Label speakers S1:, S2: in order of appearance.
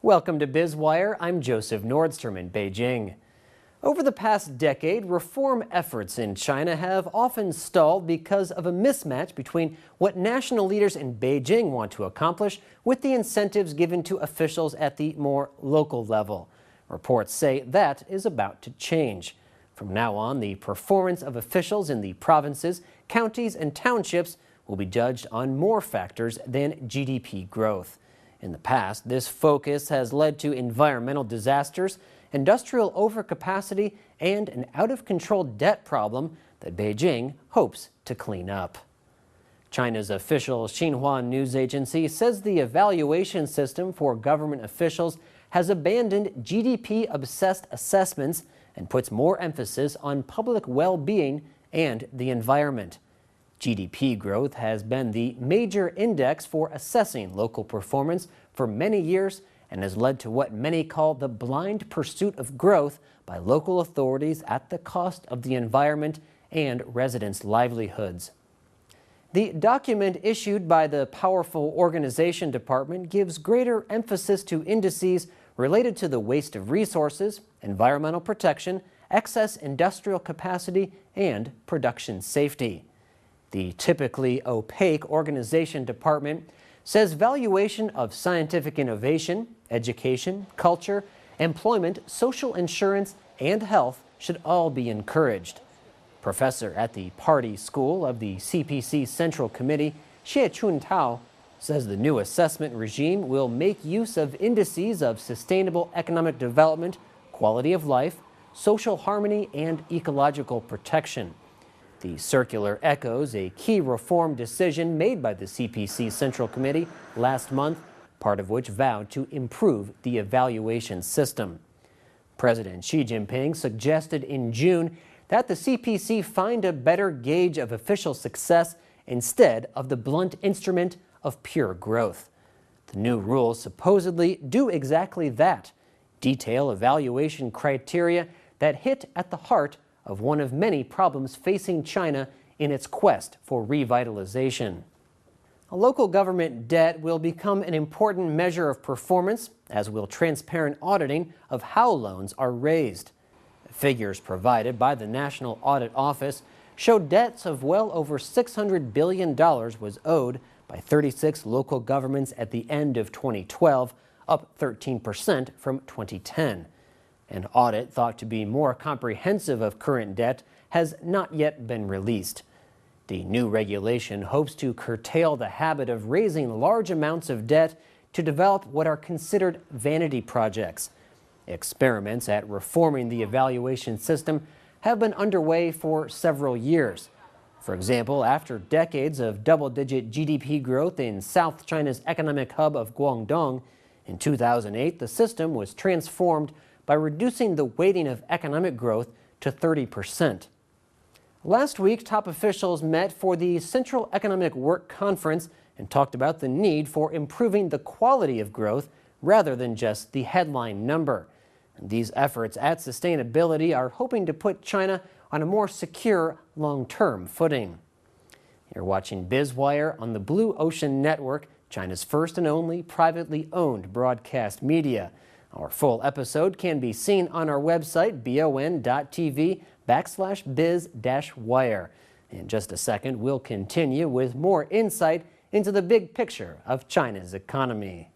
S1: Welcome to Biz Wire. I'm Joseph Nordstrom in Beijing. Over the past decade, reform efforts in China have often stalled because of a mismatch between what national leaders in Beijing want to accomplish with the incentives given to officials at the more local level. Reports say that is about to change. From now on, the performance of officials in the provinces, counties, and townships will be judged on more factors than GDP growth. In the past, this focus has led to environmental disasters, industrial overcapacity, and an out-of-control debt problem that Beijing hopes to clean up. China's official Xinhua news agency says the evaluation system for government officials has abandoned GDP-obsessed assessments and puts more emphasis on public well-being and the environment. GDP growth has been the major index for assessing local performance for many years and has led to what many call the blind pursuit of growth by local authorities at the cost of the environment and residents' livelihoods. The document issued by the powerful organization department gives greater emphasis to indices related to the waste of resources, environmental protection, excess industrial capacity, and production safety. The typically opaque organization department says valuation of scientific innovation, education, culture, employment, social insurance, and health should all be encouraged. Professor at the Party School of the CPC Central Committee, Xie Chuntao, says the new assessment regime will make use of indices of sustainable economic development, quality of life, social harmony, and ecological protection. The circular echoes a key reform decision made by the CPC Central Committee last month, part of which vowed to improve the evaluation system. President Xi Jinping suggested in June that the CPC find a better gauge of official success instead of the blunt instrument of pure growth. The new rules supposedly do exactly that, detail evaluation criteria that hit at the heart of one of many problems facing China in its quest for revitalization. A local government debt will become an important measure of performance, as will transparent auditing of how loans are raised. Figures provided by the National Audit Office show debts of well over $600 billion was owed by 36 local governments at the end of 2012, up 13% from 2010. An audit thought to be more comprehensive of current debt has not yet been released. The new regulation hopes to curtail the habit of raising large amounts of debt to develop what are considered vanity projects. Experiments at reforming the evaluation system have been underway for several years. For example, after decades of double-digit GDP growth in South China's economic hub of Guangdong, in 2008 the system was transformed by reducing the weighting of economic growth to 30%. Last week, top officials met for the Central Economic Work Conference and talked about the need for improving the quality of growth rather than just the headline number. And these efforts at sustainability are hoping to put China on a more secure, long-term footing. You're watching Biz Wire on the Blue Ocean Network, China's first and only privately owned broadcast media. Our full episode can be seen on our website, BONTV/biz-wire. In just a second, we'll continue with more insight into the big picture of China's economy.